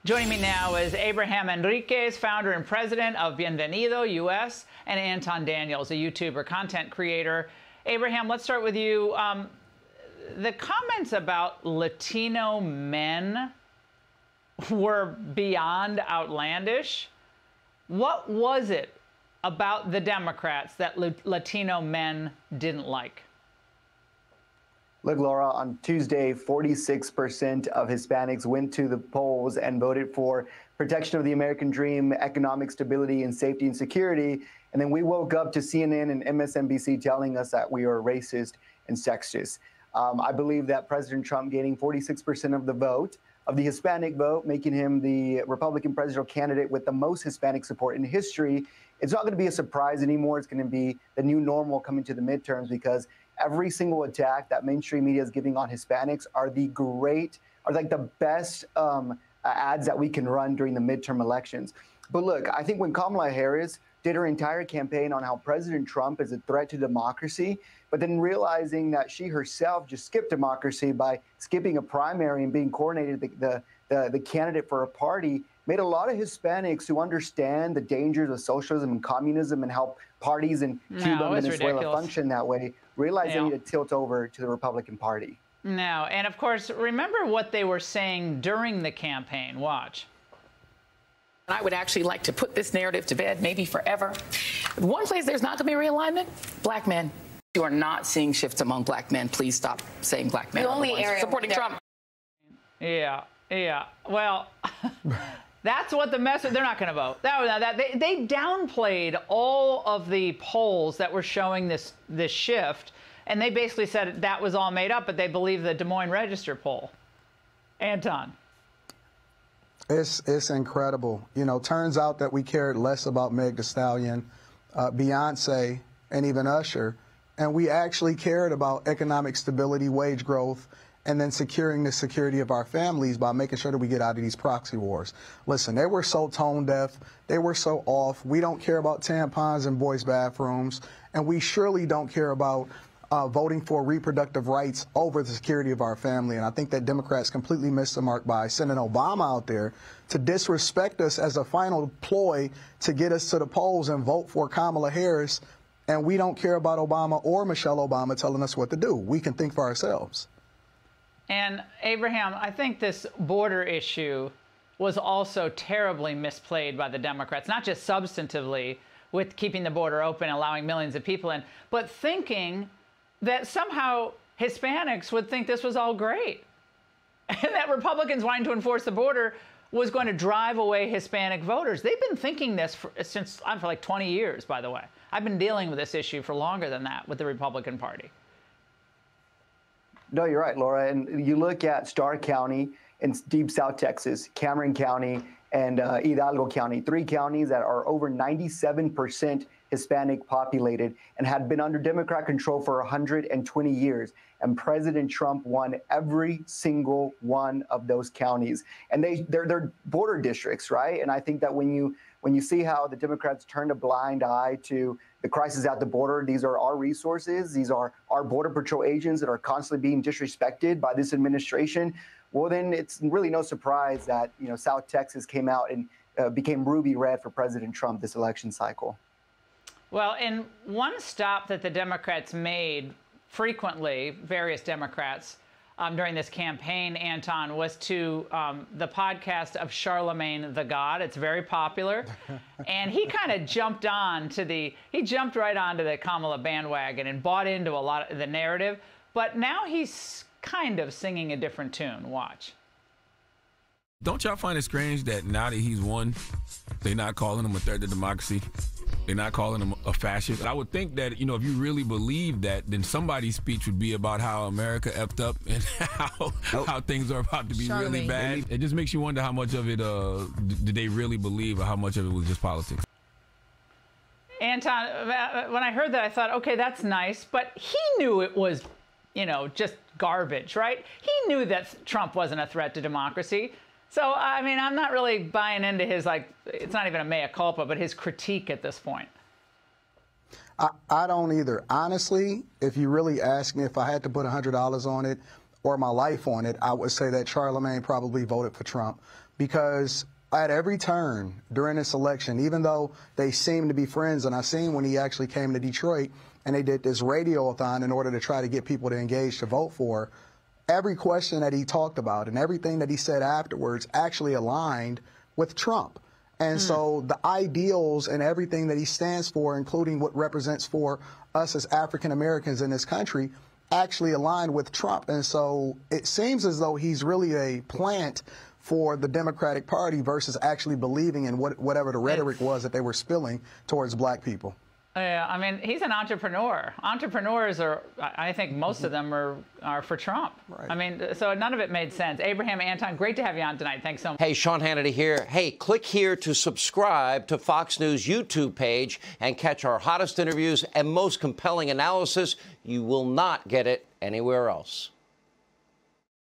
Joining me now is Abraham Enriquez, founder and president of Bienvenido US, and Anton Daniels, a YouTuber, content creator. Abraham, let's start with you. The comments about Latino men were beyond outlandish. What was it about the Democrats that Latino men didn't like? Look, Laura, on Tuesday, 46% of Hispanics went to the polls and voted for protection of the American dream, economic stability, and safety and security. And then we woke up to CNN and MSNBC telling us that we are racist and sexist. I believe that President Trump gaining 46% of the vote, of the Hispanic vote, making him the Republican presidential candidate with the most Hispanic support in history, it's not going to be a surprise anymore. It's going to be the new normal coming to the midterms, because every single attack that mainstream media is giving on Hispanics are like the best ads that we can run during the midterm elections. But look, I think when Kamala Harris did her entire campaign on how President Trump is a threat to democracy, but then realizing that she herself just skipped democracy by skipping a primary and being coordinated the candidate for a party, made a lot of Hispanics who understand the dangers of socialism and communism and how parties in Cuba and Venezuela function that way, realize they need to tilt over to the Republican Party. No, and of course, remember what they were saying during the campaign. Watch. I would actually like to put this narrative to bed, maybe forever. One place there's not going to be realignment, black men. You are not seeing shifts among black men. Please stop saying black men. The only area supporting Trump. Yeah. Well, that's what the message. They're not going to vote. They downplayed all of the polls that were showing this shift, and they basically said that was all made up. But they believe the Des Moines Register poll. Anton. It's incredible. You know, turns out that we cared less about Meg Thee Stallion, Beyonce, and even Usher, and we actually cared about economic stability, wage growth, and then securing the security of our families by making sure that we get out of these proxy wars. Listen, they were so tone deaf. They were so off. We don't care about tampons in boys' bathrooms, and we surely don't care about voting for reproductive rights over the security of our family. And I think that Democrats completely missed the mark by sending Obama out there to disrespect us as a final ploy to get us to the polls and vote for Kamala Harris. And we don't care about Obama or Michelle Obama telling us what to do. We can think for ourselves. And Abraham, I think this border issue was also terribly misplayed by the Democrats, not just substantively with keeping the border open, allowing millions of people in, but thinking that somehow Hispanics would think this was all great, and that Republicans wanting to enforce the border was going to drive away Hispanic voters. They've been thinking this for like 20 years, by the way. I've been dealing with this issue for longer than that with the Republican Party. No, you're right, Laura. And you look at Starr County in deep South Texas, Cameron County, and Hidalgo County, 3 counties that are over 97% Hispanic populated and had been under Democrat control for 120 years. And President Trump won every single one of those counties. And they're border districts, right? And I think that when you see how the Democrats turned a blind eye to the crisis at the border, these are our resources. These are our Border Patrol agents that are constantly being disrespected by this administration. Well, then it's really no surprise that, you know, South Texas came out and became ruby red for President Trump this election cycle. Well, and one stop that the Democrats made frequently, various Democrats, during this campaign, Anton, was to the podcast of Charlemagne the God. It's very popular. And he kind of jumped right onto the Kamala bandwagon and bought into a lot of the narrative. But now he's kind of singing a different tune. Watch. Don't y'all find it strange that now that he's won, they're not calling him a threat to democracy? They're not calling him a fascist? I would think that, you know, if you really believe that, then somebody's speech would be about how America effed up and how things are about to be really bad. It just makes you wonder how much of it did they really believe, or how much of it was just politics. Anton, when I heard that, I thought, okay, that's nice, but he knew it was, you know, just garbage, right? He knew that Trump wasn't a threat to democracy. So, I mean, I'm not really buying into his, like, it's not even a mea culpa, but his critique at this point. I don't either. Honestly, if you really ask me if I had to put $100 on it or my life on it, I would say that Charlemagne probably voted for Trump. because at every turn during this election, even though they seem to be friends, and I seen when he actually came to Detroit and they did this radio-a-thon in order to try to get people to engage to vote for, every question that he talked about and everything that he said afterwards actually aligned with Trump. And so the ideals and everything that he stands for, including what represents for us as African Americans in this country, actually align with Trump. And so it seems as though he's really a plant for the Democratic Party versus actually believing in whatever the rhetoric was that they were spilling towards black people. Yeah, I mean, he's an entrepreneur. Entrepreneurs are, I think most of them are for Trump. Right. I mean, so none of it made sense. Abraham, Anton, great to have you on tonight. Thanks so much. Hey, Sean Hannity here. Hey, click here to subscribe to Fox News YouTube page and catch our hottest interviews and most compelling analysis. You will not get it anywhere else.